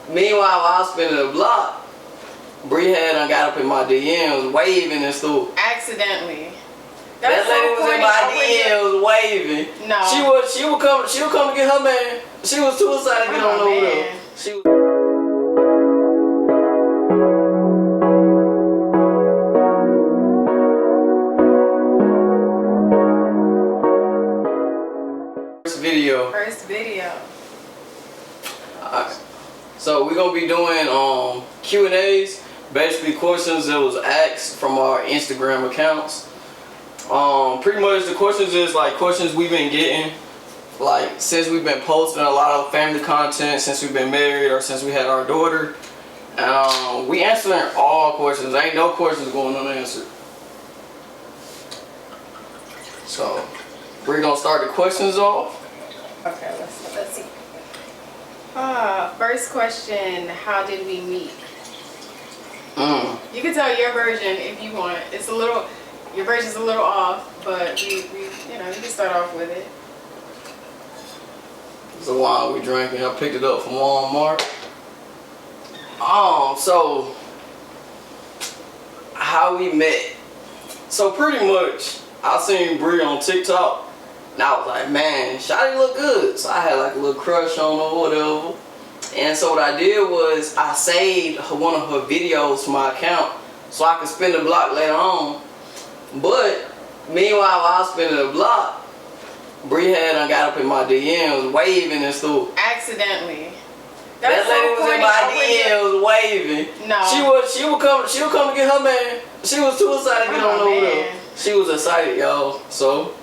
Meanwhile, while I was spinning the block, Bree had got up in my DMs waving and stuff. Accidentally. That lady was in my DMs waving. No. She would come to get her man. She was too excited to get on over there. She was. First video. Alright. So we're gonna be doing Q&As, basically questions that was asked from our Instagram accounts. Pretty much the questions is like questions we've been getting, like since we've been posting a lot of family content, since we've been married or since we had our daughter. We answering all questions. Ain't no questions going unanswered. So we're gonna start the questions off. Okay, let's see. First question, how did we meet? You can tell your version if you want. It's a little, your version's a little off, but we you can start off with it. It's a wine we drinking. I picked it up from Walmart. So how we met. So pretty much I seen Bree on TikTok. And I was like, man, Shawty look good. So I had like a little crush on her or whatever. And so what I did was I saved one of her videos from my account so I could spin the block later on. But meanwhile, while I was spinning the block, Bree had got up in my DMs waving and stuff. Accidentally. That lady was in my DMs waving. No. She would come to get her man. She was too excited to get on over there. She was excited, y'all. So.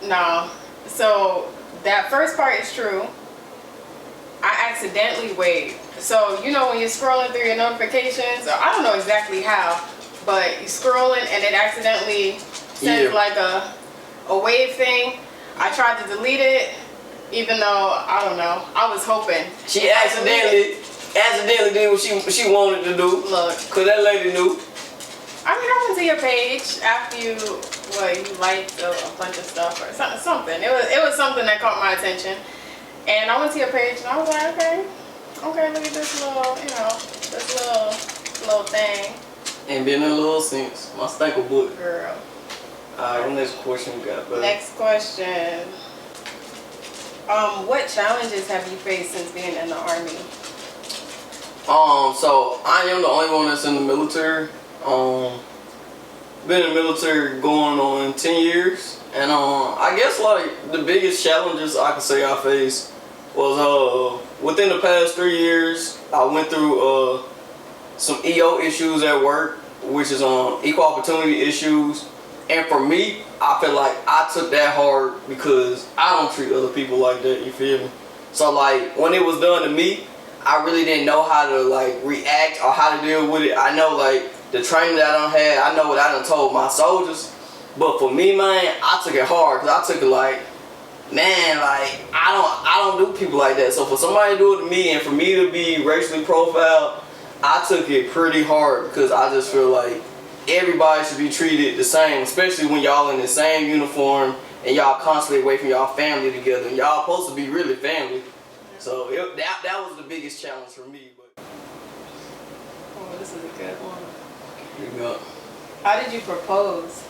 No. So that first part is true. I accidentally waved. So you know when you're scrolling through your notifications, or I don't know exactly how, but you're scrolling and it accidentally sends like a wave thing. I tried to delete it, even though I don't know. I was hoping. She accidentally did what she wanted to do. Look, cause that lady knew. I mean, I went to your page after you liked a bunch of stuff or something. It was something that caught my attention, and I went to your page and I was like, okay, look at this little, this little thing. Ain't been in a little since my stanker book. Girl. Alright, next question we got, bud. Next question. What challenges have you faced since being in the Army? So I am the only one that's in the military. Been in the military going on 10 years, and I guess like the biggest challenges I could say I faced was within the past 3 years I went through some EO issues at work, which is equal opportunity issues, and for me I feel like I took that hard because I don't treat other people like that, you feel me? So like when it was done to me, I really didn't know how to like react or how to deal with it. I know like the training that I done had, I know what I done told my soldiers, but for me, man, I took it hard because I took it like, man, like I don't do people like that. So for somebody to do it to me and for me to be racially profiled, I took it pretty hard because I just feel like everybody should be treated the same, especially when y'all in the same uniform and y'all constantly away from y'all family together and y'all supposed to be really family. So that was the biggest challenge for me. But oh, this is a good one. Here we go. How did you propose?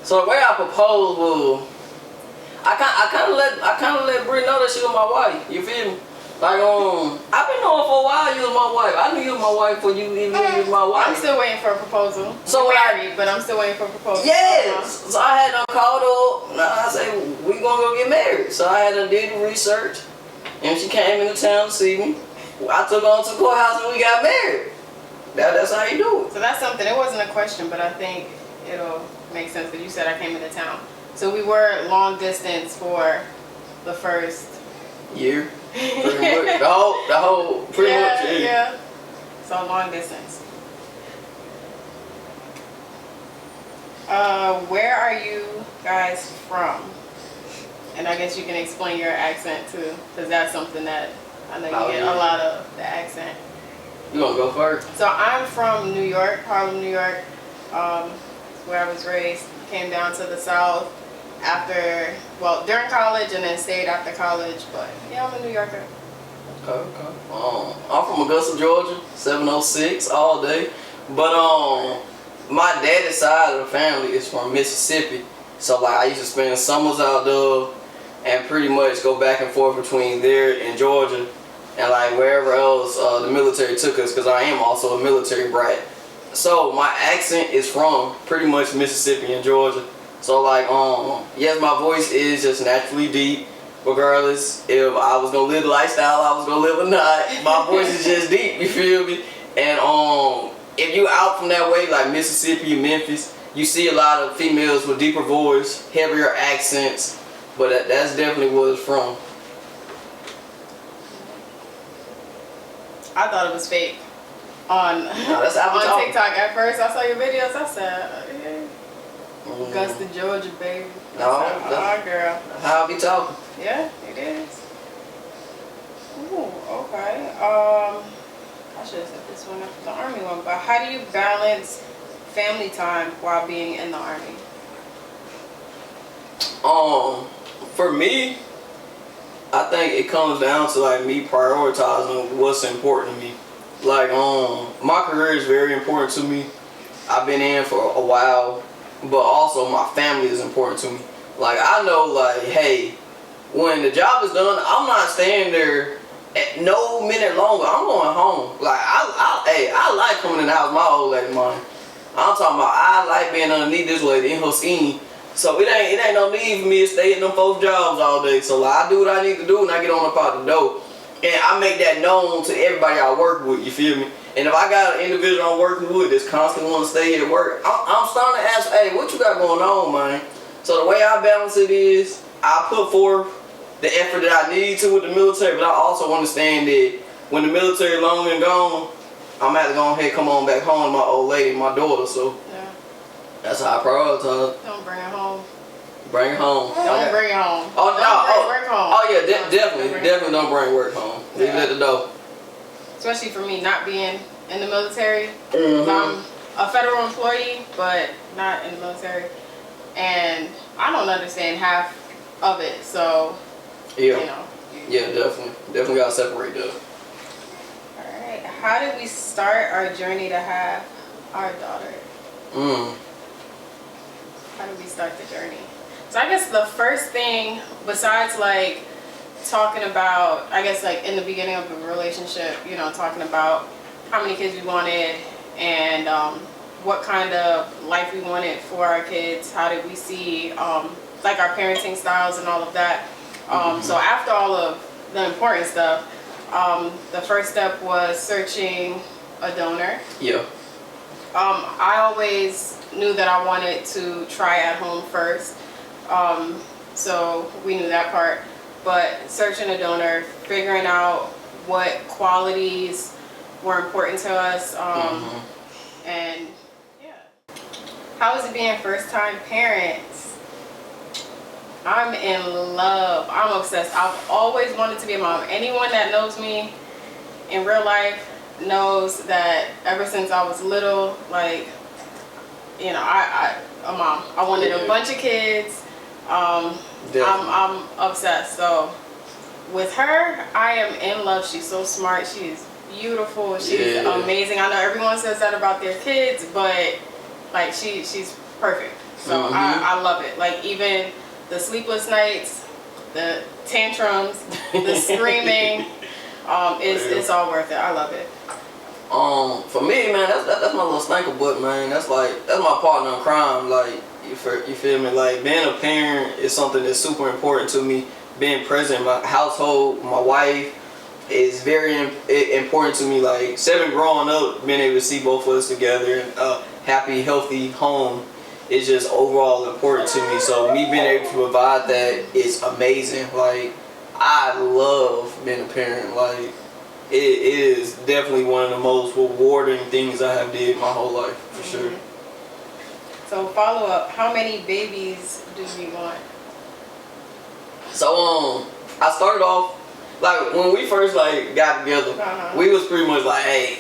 So the way I proposed was, I kind of let Brie know that she was my wife. You feel me? Like I've been knowing for a while you was my wife. I knew you was my wife before you even knew you was my wife. I'm still waiting for a proposal. So married, but I'm still waiting for a proposal. Yes. So I had called her. And I said we gonna go get married. So I had done did the research, and she came into town to see me. I took her on to the courthouse and we got married. That's how you do it. So that's something. It wasn't a question, but I think it'll make sense because you said I came into town. So we were long distance for the first year. Pretty much. The whole pretty much. Yeah. So long distance. Where are you guys from? And I guess you can explain your accent too, because that's something that I know you get a lot of, the accent. You gonna go first? So I'm from New York, Harlem, New York, where I was raised. Came down to the South during college and then stayed after college. But yeah, I'm a New Yorker. Okay. I'm from Augusta, Georgia, 706 all day. But my daddy's side of the family is from Mississippi. So like I used to spend summers out there and pretty much go back and forth between there and Georgia and like wherever else the military took us, because I am also a military brat. So my accent is from pretty much Mississippi and Georgia. So like yes, my voice is just naturally deep. Regardless if I was gonna live the lifestyle I was gonna live or not, my voice is just deep, you feel me? And if you out from that way, like Mississippi, Memphis, you see a lot of females with deeper voice, heavier accents, but that's definitely where it's from. I thought it was fake on that's on TikTok. At first I saw your videos, I said, Augusta, Georgia, baby. Oh, girl. How I be talking. Yeah, it is. Ooh, okay. I should have said this one after the Army one, but how do you balance family time while being in the Army? For me, I think it comes down to like me prioritizing what's important to me. Like, my career is very important to me. I've been in for a while, but also my family is important to me. Like, I know, like, hey, when the job is done, I'm not staying there at no minute longer. I'm going home. Like, I like coming in the house, my old lady mine. I'm talking about I like being underneath this lady in her skin. So it ain't no need for me to stay at them folks' jobs all day. So like, I do what I need to do and I get on up out the door. And I make that known to everybody I work with, you feel me? And if I got an individual I'm working with that's constantly want to stay here to work, I'm starting to ask, hey, what you got going on, man? So the way I balance it is, I put forth the effort that I need to with the military, but I also understand that when the military long and gone, I'm gonna have to go ahead and come on back home to my old lady and my daughter, so yeah. That's how I prioritize. Don't bring it home. Bring it home. Don't bring it home. Oh, don't bring work home. Oh yeah, definitely don't bring work home. Leave it at the door. Especially for me, not being in the military. Mm-hmm. I'm a federal employee, but not in the military. And I don't understand half of it, so, yeah. You know. Yeah, definitely gotta separate that. Alright, how did we start our journey to have our daughter? How did we start the journey? So I guess the first thing, besides like talking about, I guess like in the beginning of the relationship, you know, talking about how many kids we wanted and what kind of life we wanted for our kids, how did we see like our parenting styles and all of that. So after all of the important stuff, the first step was searching a donor. Yeah. I always knew that I wanted to try at home first. So we knew that part. But searching a donor, figuring out what qualities were important to us, and yeah. How is it being first-time parents? I'm in love. I'm obsessed. I've always wanted to be a mom. Anyone that knows me in real life knows that ever since I was little, like, you know, a mom. I wanted a bunch of kids. I'm obsessed. So with her, I am in love. She's so smart. She is beautiful. She's amazing. I know everyone says that about their kids, but like she's perfect. So I love it. Like even the sleepless nights, the tantrums, the screaming, it's all worth it. I love it. For me, man, that's my little stanker butt, man. That's my partner in crime. Like, you feel me? Like, being a parent is something that's super important to me. Being present in my household, my wife, is very important to me. Like, growing up, being able to see both of us together, a happy, healthy home is just overall important to me. So me being able to provide that is amazing. Like, I love being a parent. Like, it is definitely one of the most rewarding things I have did my whole life, for sure. So follow up, how many babies do we want? So I started off, like when we first like got together, we was pretty much like, hey,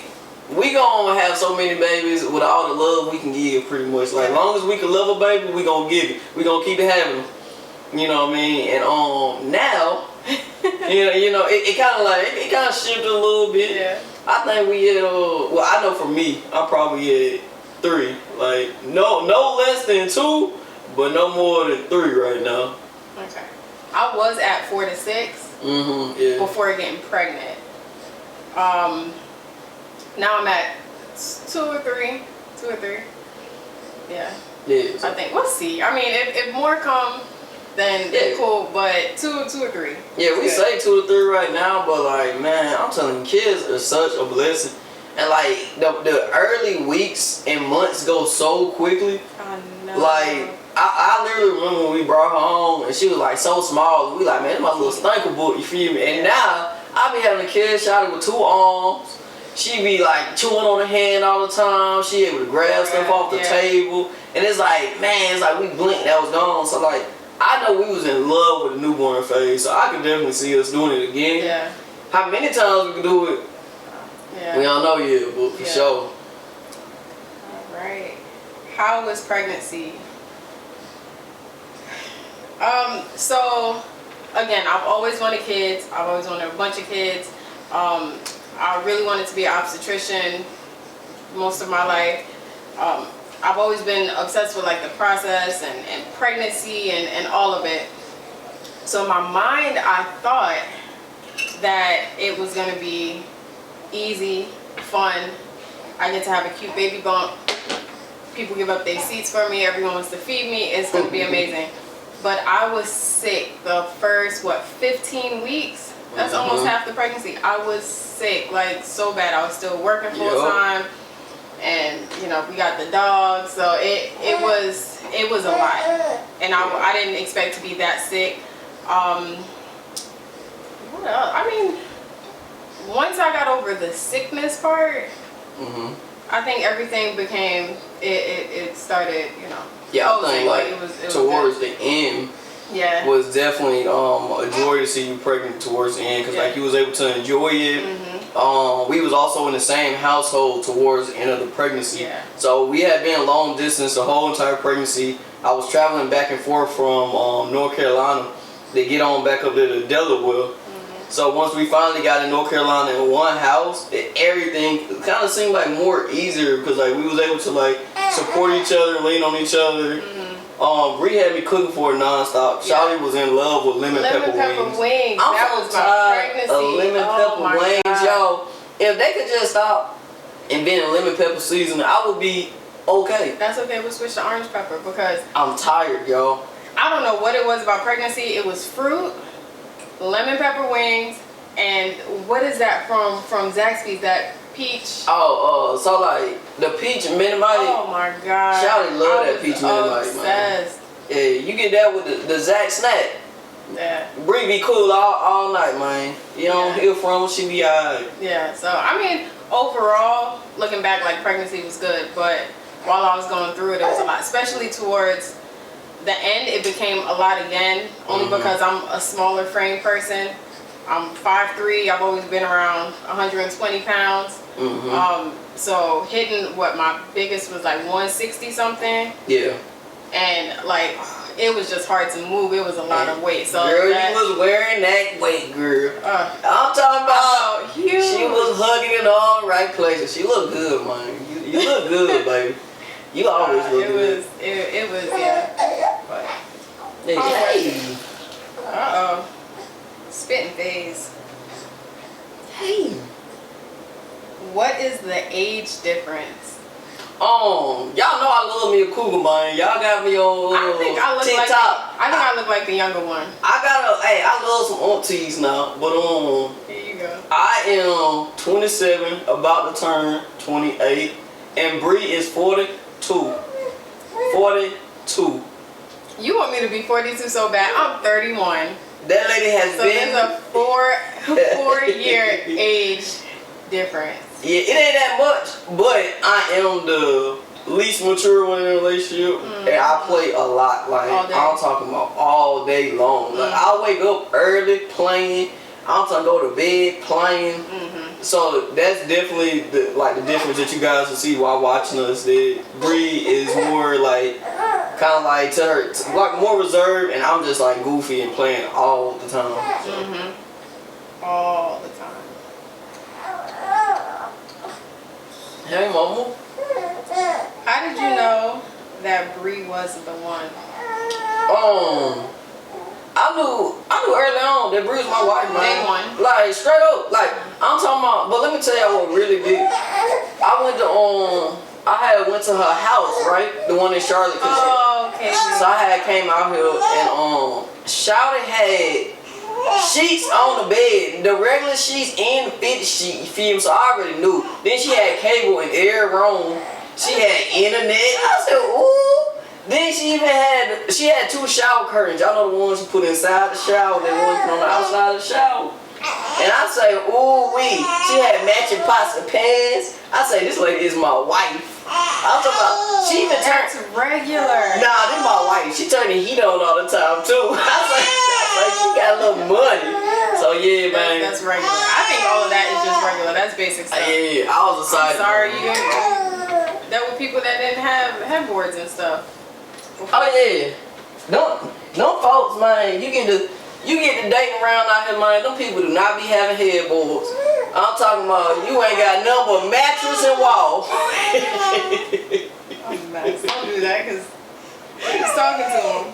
we gonna have so many babies with all the love we can give, pretty much. Like, long as we can love a baby, we gonna give it. We gonna keep having them. You know what I mean? And now, it kind of like it kind of shifted a little bit. Yeah. I think we had well, I know for me, I'm probably at 3. Like no less than 2, but no more than 3 right now. Okay. I was at 4 to 6 Yeah. before getting pregnant. Now I'm at 2 or 3. 2 or 3. Yeah. Yeah. I think we'll see. I mean, if more come, then cool. But 2 or 3. Yeah, we say 2 to 3 right now, but like, man, I'm telling you, kids are such a blessing. And like the early weeks and months go so quickly. I know. Like I literally remember when we brought her home and she was like so small. And we like, man, it's my little stinker book, you feel me? And now I be having a kid shot with 2 arms. She be like chewing on her hand all the time. She able to grab stuff off the table. And it's like, man, it's like we blinked, that was gone. So like, I know we was in love with the newborn phase. So I could definitely see us doing it again. Yeah. How many times we can do it? Yeah. We don't know yet, but for sure. All right. How was pregnancy? So again, I've always wanted kids. I've always wanted a bunch of kids. I really wanted to be an obstetrician most of my life. I've always been obsessed with like the process and pregnancy and all of it. So in my mind, I thought that it was gonna be easy, fun. I get to have a cute baby bump. People give up their seats for me. Everyone wants to feed me. It's gonna be amazing. But I was sick the first 15 weeks. That's almost half the pregnancy. I was sick, like so bad. I was still working full time, and we got the dog, so it was a lot, and I didn't expect to be that sick. What else? I mean, once I got over the sickness part, I think everything became it started, Yeah, I think like it was towards the end. Yeah. Was definitely a joy to see you pregnant towards the end, because like you was able to enjoy it. We was also in the same household towards the end of the pregnancy. Yeah. So we had been long distance the whole entire pregnancy. I was traveling back and forth from North Carolina to get on back up there to Delaware. So once we finally got in North Carolina in one house, everything kind of seemed like more easier, because like we was able to like support each other, lean on each other. Bree had me cooking for her nonstop. Shawty was in love with lemon pepper wings. I'm that was my pregnancy. Lemon pepper wings, yo. If they could just stop inventing lemon pepper seasoning, I would be okay. That's okay. We'll switch to orange pepper because I'm tired, yo. I don't know what it was about pregnancy. It was fruit, lemon pepper wings, and what is that from Zaxby's? That peach. So like the peach Mini Mite. Oh my god. Shawty love that peach Mini Mite, man. Yeah, you get that with the Zax snack. Yeah. Bree be cool all night, man. You don't hear from her, she be alright. Yeah. So I mean, overall, looking back, like pregnancy was good, but while I was going through it, it was a lot, especially towards the end. It became a lot again, only because I'm a smaller frame person. I'm 5'3". I've always been around 120 pounds. So hitting what my biggest was like 160 something. Yeah. And like it was just hard to move. It was a lot of weight. So girl, you was wearing that weight, girl. I'm talking about huge. She was hugging in all the right places. She looked good, man. You look good, baby. You always look good. It was yeah. But hey. Spitting phase. Hey. What is the age difference? Y'all know I love me a cougar, man. Y'all got me on TikTok. I look like the younger one. I love some aunties now, but here you go. I am 27, about to turn 28, and Bree is 42. 42. You want me to be 42 so bad? I'm 31. That lady has been. So there's a 4-year age difference. Yeah, it ain't that much, but I am the least mature one in a relationship, and I play a lot. Like I'm talking about all day long. Like I wake up early playing. I'm talking go to bed playing. So that's definitely the difference that you guys will see while watching us. That Bree is more like kind of like to her, like more reserved, and I'm just like goofy and playing all the time. All the time. Hey, mama. How did you know that Bree was the one? I knew early on that Bree was my wife, man. Day one. Like straight up, like I'm talking about. But let me tell you what really did. I went to her house, right? The one in Charlotte. Oh, okay. So I came out here and Shawty had sheets on the bed, the regular sheets and the 50 sheet, you feel me? So I already knew. Then she had cable in every room. She had internet. I said, ooh. Then she had 2 shower curtains. Y'all know the ones you put inside the shower, the ones put on the outside of the shower. And I say, ooh wee. She had matching pots and pans. I say, this lady is my wife. I'm talking about, she even turned. That's regular. Nah, this my wife. She turned the heat on all the time too. I was like, she got a little money. So yeah, man. That's regular. I think all of that is just regular. That's basic stuff. Yeah, I was excited. I'm sorry, there were people that didn't have headboards and stuff. Oh yeah. Don't folks, man. You get to dating around out here, man. Them people do not be having headboards. I'm talking about you ain't got nothing but mattress and wall. Oh, nice. Don't do that because he's talking to them.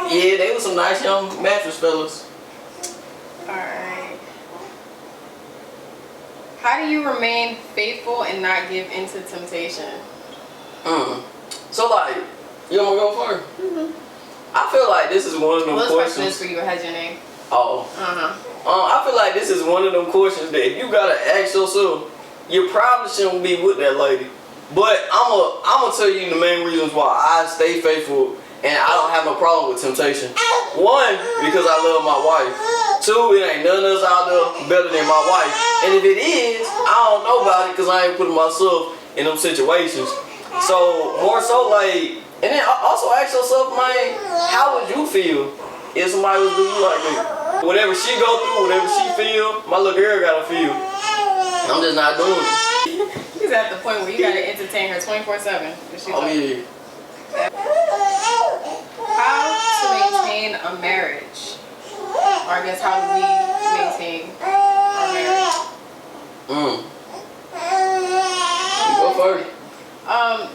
Yeah, they were some nice young mattress fellas. Alright. How do you remain faithful and not give in to temptation? So like, you want to go first? I feel like this is one of them This questions. question is for you. It has your name. Oh. I feel like this is one of them questions that if you gotta ask yourself, you probably shouldn't be with that lady. But I'm gonna tell you the main reasons why I stay faithful and I don't have no problem with temptation. 1, because I love my wife. 2, it ain't none of us out there better than my wife. And if it is, I don't know about it because I ain't putting myself in them situations. So more so like, and then also ask yourself, man, how would you feel if somebody was doing you like me? Whatever she go through, whatever she feel, my little girl gotta feel. I'm just not doing it. He's at the point where you gotta entertain her 24/7. Oh yeah. How to maintain a marriage? Or I guess how do we maintain our marriage? You go first.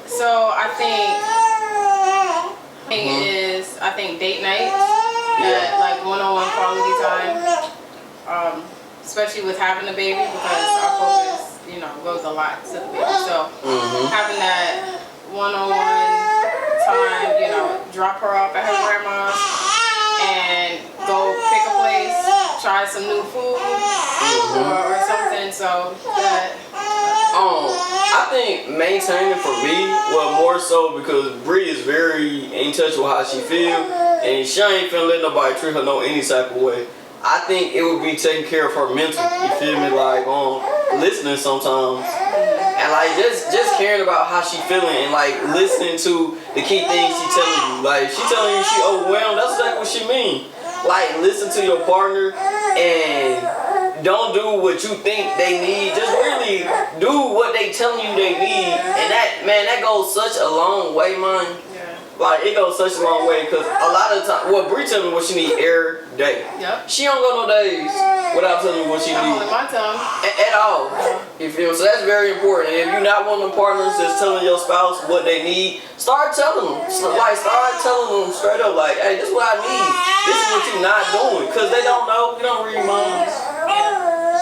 So I think date nights, like one-on-one quality time, especially with having a baby because our focus, goes a lot to the baby. So having that one-on-one time, drop her off at her grandma's and go pick a place, try some new food or something. So that. I think maintaining for me, well, more so because Bree is very in touch with how she feel, and she ain't finna let nobody treat her any type of way. I think it would be taking care of her mental. You feel me? Like listening sometimes, and like just caring about how she feeling, and like listening to the key things she telling you. Like she telling you she overwhelmed. That's exactly what she mean. Like listen to your partner and. Don't do what you think they need. Just really do what they telling you they need, and that goes such a long way, man. Yeah. Like it goes such a long way because a lot of the time, well, Bree tell me what she need every day. Yep. She don't go no days without telling me what she I'm need holding my tongue. at all. You feel me? So that's very important. And if you're not one of the partners that's telling your spouse what they need, start telling them. Like start telling them straight up, like, hey, this is what I need. This is what you're not doing, because they don't know. You don't read minds.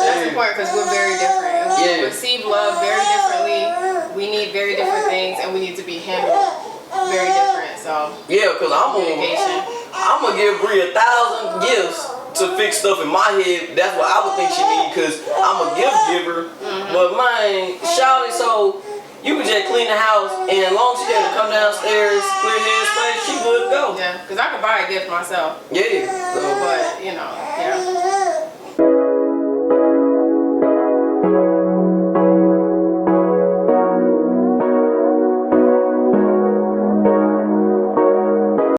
That's important because we're very different. We receive love very differently. We need very different things, and we need to be handled very different. So yeah, because I'm gonna give Bree 1,000 gifts to fix stuff in my head. That's what I would think she need, because I'm a gift giver. But man, shawty, so you can just clean the house, and as long as she had to come downstairs, clear head space, she good to go. Yeah, because I could buy a gift myself. Yeah. But